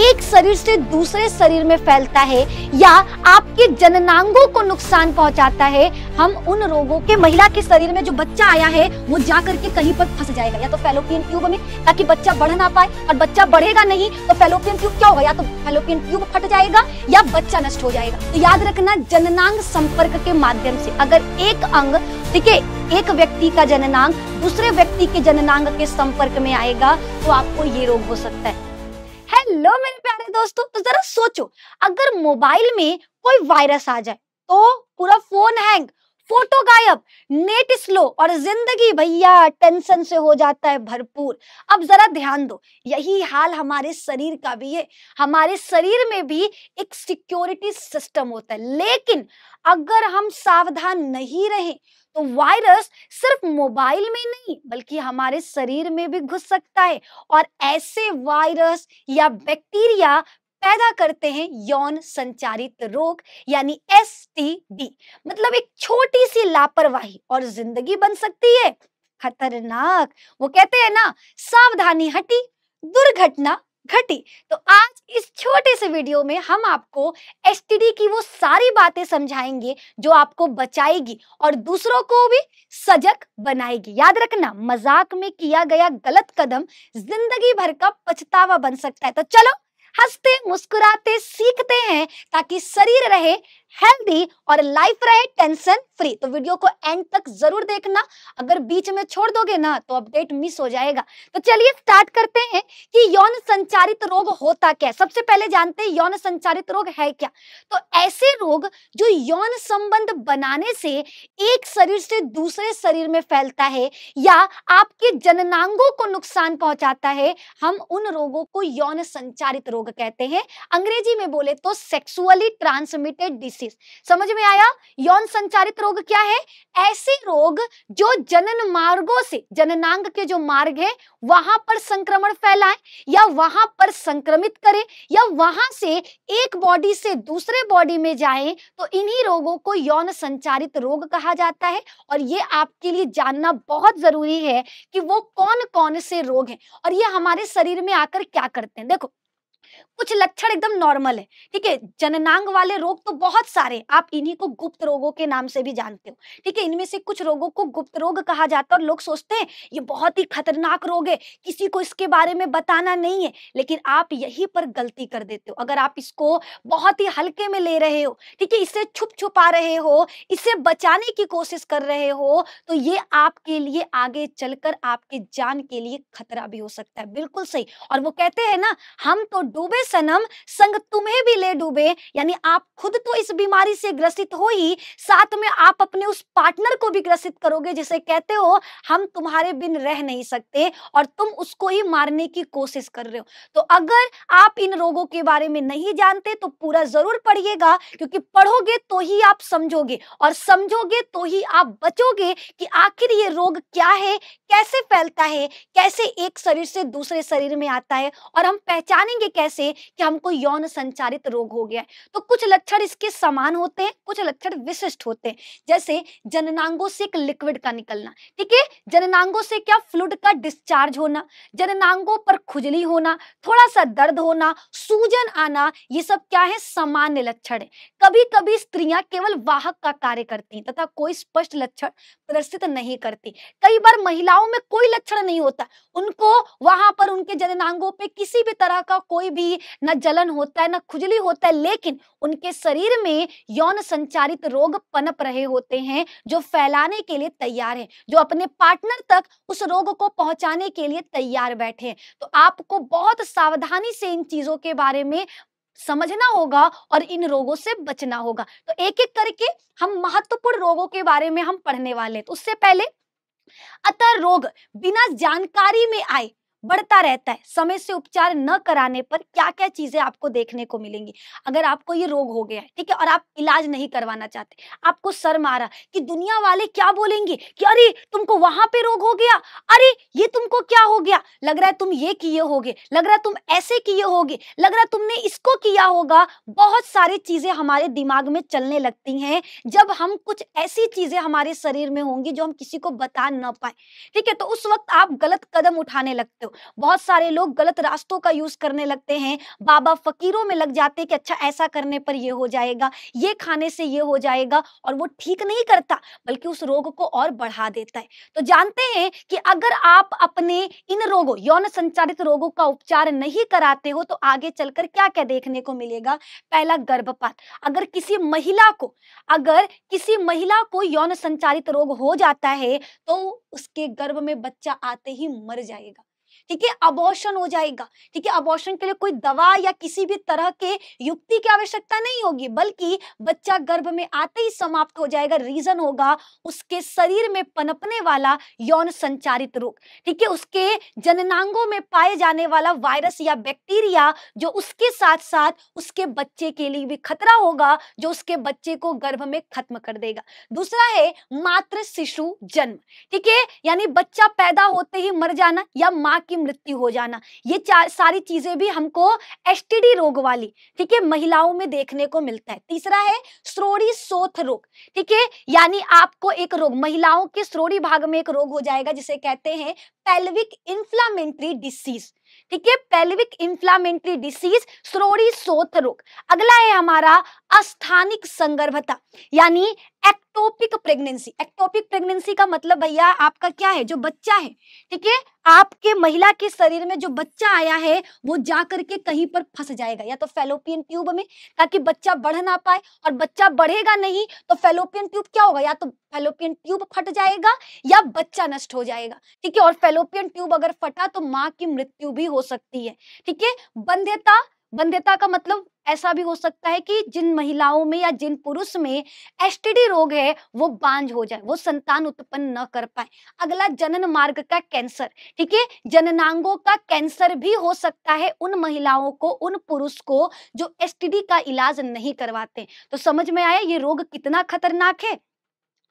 एक शरीर से दूसरे शरीर में फैलता है या आपके जननांगों को नुकसान पहुंचाता है, हम उन रोगों के महिला के शरीर में जो बच्चा आया है वो जा करके कहीं पर फंस जाएगा, या तो फैलोपियन ट्यूब में, ताकि बच्चा बढ़ ना पाए, और बच्चा बढ़ेगा नहीं तो फैलोपियन ट्यूब क्या होगा, या तो फैलोपियन ट्यूब फट जाएगा या बच्चा नष्ट हो जाएगा। तो याद रखना, जननांग संपर्क के माध्यम से अगर एक अंग, ठीक है, एक व्यक्ति का जननांग दूसरे व्यक्ति के जननांग के संपर्क में आएगा तो आपको ये रोग हो सकता है। हेलो मेरे प्यारे दोस्तों, तो जरा सोचो, अगर मोबाइल में कोई वायरस आ जाए तो पूरा फोन हैंग, फोटो गायब, नेट स्लो और जिंदगी भैया टेंशन से हो जाता है भरपूर। अब जरा ध्यान दो, यही हाल हमारे शरीर का भी है। हमारे शरीर में भी एक सिक्योरिटी सिस्टम होता है, लेकिन अगर हम सावधान नहीं रहे तो वायरस सिर्फ मोबाइल में नहीं बल्कि हमारे शरीर में भी घुस सकता है, और ऐसे वायरस या बैक्टीरिया पैदा करते हैं यौन संचारित रोग यानी एसटीडी। मतलब एक छोटी सी लापरवाही और जिंदगी बन सकती है खतरनाक। वो कहते हैं ना, सावधानी हटी दुर्घटना घटी। तो आज इस छोटे से वीडियो में हम आपको एसटीडी की वो सारी बातें समझाएंगे जो आपको बचाएगी और दूसरों को भी सजग बनाएगी। याद रखना, मजाक में किया गया गलत कदम जिंदगी भर का पछतावा बन सकता है। तो चलो हंसते मुस्कुराते सीखते हैं ताकि शरीर रहे हेल्दी और लाइफ रहे टेंशन फ्री। तो वीडियो को एंड तक जरूर देखना, अगर बीच में छोड़ दोगे ना तो अपडेट मिस हो जाएगा। तो चलिए स्टार्ट करते हैं कि यौन संचारित रोग होता क्या है। सबसे पहले जानते हैं यौन संचारित रोग है क्या। तो ऐसे रोग जो यौन संबंध बनाने से एक शरीर से दूसरे शरीर में फैलता है या आपके जननांगों को नुकसान पहुंचाता है, हम उन रोगों को यौन संचारित रोग कहते हैं। अंग्रेजी में बोले तो सेक्सुअली ट्रांसमिटेड डिसीज। समझ में आया यौन संचारित रोग क्या है? ऐसे रोग जो जनन मार्गों से, जननांग के जो मार्ग है वहां पर संक्रमण फैलाए या वहां पर संक्रमित करे या वहां से एक बॉडी से दूसरे बॉडी में जाए, तो इन्हीं रोगों को यौन संचारित रोग कहा जाता है। और ये आपके लिए जानना बहुत जरूरी है कि वो कौन कौन से रोग हैं और ये हमारे शरीर में आकर क्या करते हैं। देखो, कुछ लक्षण एकदम नॉर्मल है, ठीक है। जननांग वाले रोग तो बहुत सारे, आप इन्हीं को गुप्त रोगों के नाम से भी जानते हो, ठीक है। इनमें से कुछ रोगों को गुप्त रोग कहा जाता है और लोग सोचते हैं ये बहुत ही खतरनाक रोग है, किसी को इसके बारे में बताना नहीं है, लेकिन आप यहीं पर गलती कर देते हो। अगर आप इसको बहुत ही हल्के में ले रहे हो, ठीक है, इसे छुप छुपा रहे हो, इसे बचाने की कोशिश कर रहे हो, तो ये आपके लिए आगे चलकर आपके जान के लिए खतरा भी हो सकता है। बिल्कुल सही। और वो कहते हैं ना, हम तो डूबे सनम संग तुम्हें भी ले डूबे, यानी आप खुद तो इस बीमारी से ग्रसित हो ही, साथ में आप अपने उस पार्टनर को भी ग्रसित करोगे जिसे कहते हो हम तुम्हारे बिन रह नहीं सकते और तुम उसको ही मारने की कोशिश कर रहे हो। तो अगर आप इन रोगों के बारे में नहीं जानते तो पूरा जरूर पढ़िएगा, क्योंकि पढ़ोगे तो ही आप समझोगे और समझोगे तो ही आप बचोगे कि आखिर ये रोग क्या है, कैसे फैलता है, कैसे एक शरीर से दूसरे शरीर में आता है और हम पहचानेंगे कैसे कि हमको यौन संचारित रोग हो गया है। तो कुछ लक्षण इसके समान होते हैं, कुछ लक्षण विशिष्ट होते हैं, जैसे जननांगों से एक लिक्विड का निकलना, ठीक है। जननांगों से क्या, फ्लूइड का डिस्चार्ज होना, जननांगों पर खुजली होना, थोड़ा सा दर्द होना, सूजन आना, ये सब क्या है, सामान्य लक्षण है। कभी कभी स्त्रियां केवल वाहक का कार्य करती हैं तथा कोई स्पष्ट लक्षण प्रदर्शित नहीं करती। कई बार महिलाओं में कोई लक्षण नहीं होता, उनको वहां पर उनके जननांगों पे किसी भी तरह का कोई भी न जलन होता है न खुजली होता है, लेकिन उनके शरीर में यौन संचारित रोग पनप रहे होते हैं जो फैलाने के लिए तैयार हैं, जो अपने पार्टनर तक उस रोग को पहुंचाने के लिए तैयार बैठे हैं। तो आपको बहुत सावधानी से इन चीजों के बारे में समझना होगा और इन रोगों से बचना होगा। तो एक एक करके हम महत्वपूर्ण रोगों के बारे में हम पढ़ने वाले हैं। तो उससे पहले, अतः रोग बिना जानकारी में आए बढ़ता रहता है। समय से उपचार न कराने पर क्या क्या चीजें आपको देखने को मिलेंगी। अगर आपको ये रोग हो गया है, ठीक है, और आप इलाज नहीं करवाना चाहते, आपको शर्म आ रहा कि दुनिया वाले क्या बोलेंगे कि अरे तुमको वहां पे रोग हो गया, अरे ये तुमको क्या हो गया, लग रहा है तुम ये किए होगे, लग रहा है तुम ऐसे किए होगे, लग रहा है तुमने इसको किया होगा। बहुत सारी चीजें हमारे दिमाग में चलने लगती हैं जब हम कुछ ऐसी चीजें हमारे शरीर में होंगी जो हम किसी को बता न पाए, ठीक है। तो उस वक्त आप गलत कदम उठाने लगते हो। हो। बहुत सारे लोग गलत रास्तों का यूज करने लगते हैं, बाबा फकीरों में लग जाते हैं कि अच्छा ऐसा करने पर ये हो जाएगा, ये खाने से ये हो जाएगा, और वो ठीक नहीं करता बल्कि उस रोग को और बढ़ा देता है। तो जानते हैं कि अगर आप अपने इन रोगों, यौन संचारित रोगों का उपचार नहीं कराते हो तो आगे चलकर क्या क्या देखने को मिलेगा। पहला, गर्भपात। अगर किसी महिला को यौन संचारित रोग हो जाता है तो उसके गर्भ में बच्चा आते ही मर जाएगा। ठीक है, अबॉर्शन हो जाएगा। ठीक है, अबॉर्शन के लिए कोई दवा या किसी भी तरह के युक्ति की आवश्यकता नहीं होगी, बल्कि बच्चा गर्भ में आते ही समाप्त हो जाएगा। रीजन होगा उसके शरीर में पनपने वाला यौन संचारित रोग। ठीक है, उसके जननांगों में पाए जाने वाला वायरस या बैक्टीरिया, जो उसके साथ साथ उसके बच्चे के लिए भी खतरा होगा, जो उसके बच्चे को गर्भ में खत्म कर देगा। दूसरा है मातृ शिशु जन्म। ठीक है, यानी बच्चा पैदा होते ही मर जाना या माँ की मृत्यु हो जाना। ये सारी चीजें भी हमको एसटीडी रोग वाली, ठीक है, महिलाओं में देखने को मिलता है। तीसरा है श्रोणि शोथ रोग। ठीक है, यानी आपको एक रोग, महिलाओं के श्रोणि भाग में एक रोग हो जाएगा जिसे कहते हैं पेल्विक इन्फ्लामेटरी डिसीज। ठीक है, पेल्विक इन्फ्लामेटरी डिसीज, श्रोणि शोथ रोग। अगला है हमारा अस्थानिक संगर्भता, यानी एक्टोपिक प्रेगनेंसी। एक्टोपिक प्रेगनेंसी का मतलब भैया आपका क्या है, जो बच्चा है, ठीक है, आपके महिला के शरीर में जो बच्चा आया है वो जाकर के कहीं पर फंस जाएगा, या तो फैलोपियन ट्यूब में, ताकि बच्चा बढ़ ना पाए, और बच्चा बढ़ेगा नहीं तो फैलोपियन ट्यूब क्या होगा, या तो फैलोपियन ट्यूब फट जाएगा या बच्चा नष्ट हो जाएगा। ठीक है, और फैलोपियन ट्यूब अगर फटा तो माँ की मृत्यु भी हो सकती है। ठीक है, बंध्यता। बंध्यता का मतलब ऐसा भी हो सकता है कि जिन महिलाओं में या जिन पुरुष में एसटीडी रोग है वो बांझ हो जाए, वो संतान उत्पन्न न कर पाए। अगला जनन मार्ग का कैंसर। ठीक है, जननांगों का कैंसर भी हो सकता है उन महिलाओं को, उन पुरुष को जो एसटीडी का इलाज नहीं करवाते। तो समझ में आया ये रोग कितना खतरनाक है।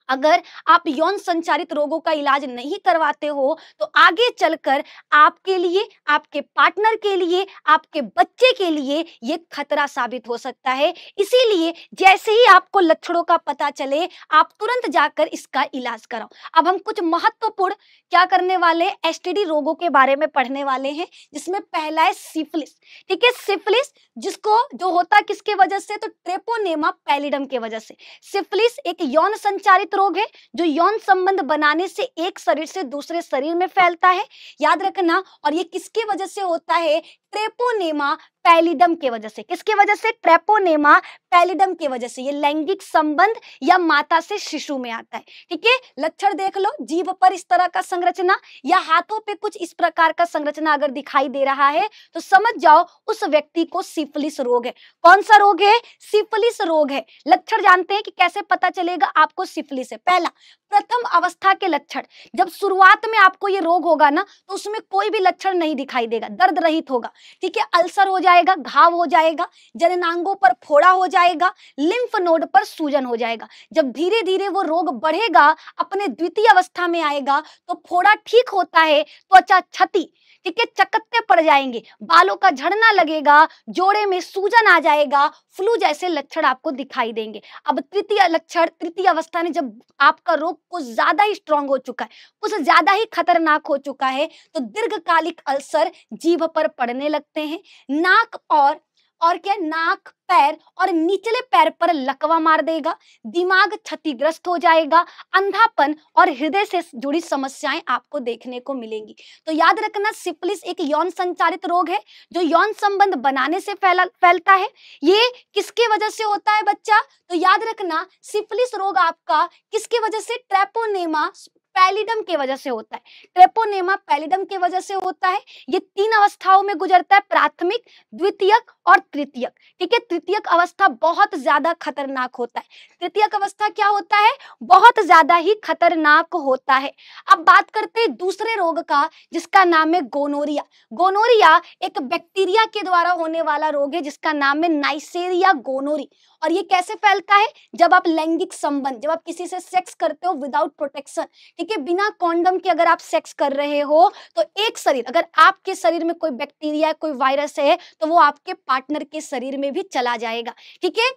अगर आप यौन संचारित रोगों का इलाज नहीं करवाते हो तो आगे चलकर आपके लिए, आपके पार्टनर के लिए, आपके बच्चे के लिए ये खतरा साबित हो सकता है। इसीलिए जैसे ही आपको लक्षणों का पता चले आप तुरंत जाकर इसका इलाज कराओ। अब हम कुछ महत्वपूर्ण क्या करने वाले, एसटीडी रोगों के बारे में पढ़ने वाले हैं, जिसमें पहला है सिफिलिस। ठीक है, सिफिलिस जिसको जो होता किसके वजह से, तो ट्रेपोनेमा पैलिडम के वजह से। सिफिलिस एक यौन संचारित रोग है जो यौन संबंध बनाने से एक शरीर से दूसरे शरीर में फैलता है, याद रखना। और ये किसके वजह से होता है, ट्रेपोनेमा पैलिडम के वजह से। किसके वजह से, ट्रेपोनेमा पैलिडम के वजह से। ये लैंगिक संबंध या माता से शिशु में आता है। ठीक है, लक्षण देख लो, जीभ पर इस तरह का संरचना या हाथों पे कुछ इस प्रकार का संरचना अगर दिखाई दे रहा है तो समझ जाओ उस व्यक्ति को सिफिलिस रोग है। कौन सा रोग है, सिफिलिस रोग है। लक्षण जानते हैं कि कैसे पता चलेगा आपको सिफिलिस है। पहला, प्रथम अवस्था के लक्षण। जब शुरुआत में आपको ये रोग होगा ना तो उसमें कोई भी लक्षण नहीं दिखाई देगा, दर्द रहित होगा। ठीक है, अल्सर हो जाएगा, घाव हो जाएगा, जननांगों पर फोड़ा हो जाएगा, लिम्फ नोड पर सूजन हो जाएगा। जब धीरे धीरे वो रोग बढ़ेगा, अपने द्वितीय अवस्था में आएगा तो फोड़ा ठीक होता है, त्वचा क्षति, ठीक है, चकत्ते पड़ जाएंगे, बालों का झड़ना लगेगा, जोड़े में सूजन आ जाएगा, फ्लू जैसे लक्षण आपको दिखाई देंगे। अब तृतीय लक्षण, तृतीय अवस्था में जब आपका रोग कुछ ज्यादा ही स्ट्रांग हो चुका है, कुछ ज्यादा ही खतरनाक हो चुका है, तो दीर्घकालिक अल्सर जीभ पर पड़ने लगते हैं, नाक और क्या, नाक, पैर और निचले पैर पर लकवा मार देगा, दिमाग क्षतिग्रस्त हो जाएगा, अंधापन और हृदय से जुड़ी समस्याएं आपको देखने को मिलेंगी। तो याद रखना, सिफिलिस एक यौन संचारित रोग है जो यौन संबंध बनाने से फैलता है। ये किसके वजह से होता है बच्चा, तो याद रखना सिफिलिस रोग आपका किसके वजह से, ट्रेपोनेमा पैलिडम के वजह से होता है। ट्रेपोनेमा पैलिडम के वजह से होता है। ये 3 अवस्थाओं में गुजरता है, प्राथमिक, द्वितीयक और तृतीयक। ठीक है, तृतीयक अवस्था बहुत ज्यादा खतरनाक होता है। तृतीयक अवस्था क्या होता है, बहुत ज्यादा ही खतरनाक होता है। अब बात करते हैं दूसरे रोग का जिसका नाम है गोनोरिया। गोनोरिया एक बैक्टीरिया के द्वारा होने वाला रोग है जिसका नाम है नाइसेरिया गोनोरी। और ये कैसे फैलता है, जब आप लैंगिक संबंध, जब आप किसी से सेक्स करते हो विदाउट प्रोटेक्शन, ठीक है, बिना कॉन्डम के अगर आप सेक्स कर रहे हो तो एक शरीर, अगर आपके शरीर में कोई बैक्टीरिया, कोई वायरस है तो वो आपके पार्टनर के शरीर में भी चला जाएगा। ठीक है,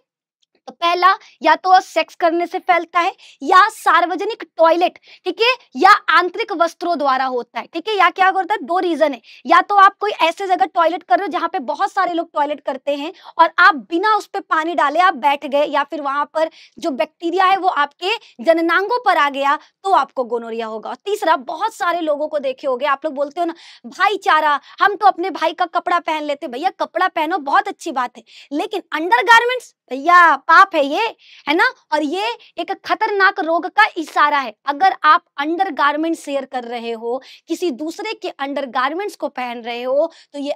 तो पहला, या तो सेक्स करने से फैलता है, या सार्वजनिक टॉयलेट, ठीक है, या आंतरिक वस्त्रों द्वारा होता है, ठीक है। या क्या होता है, दो रीजन है, या तो आप कोई ऐसे जगह टॉयलेट कर रहे हो जहां पे बहुत सारे लोग टॉयलेट करते हैं और आप बिना उस पे पानी डाले आप बैठ गए, या फिर वहां पर जो बैक्टीरिया है वो आपके जननांगों पर आ गया, तो आपको गोनोरिया होगा। और तीसरा, बहुत सारे लोगों को देखे होंगे, आप लोग बोलते हो ना भाईचारा, हम तो अपने भाई का कपड़ा पहन लेते। भैया कपड़ा पहनो, बहुत अच्छी बात है, लेकिन अंडरगारमेंट्स, भैया पाप है ये, है ना। और ये एक खतरनाक रोग का इशारा है। अगर आप अंडरगारमेंट शेयर कर रहे हो, किसी दूसरे के अंडरगारमेंट्स को पहन रहे हो, तो ये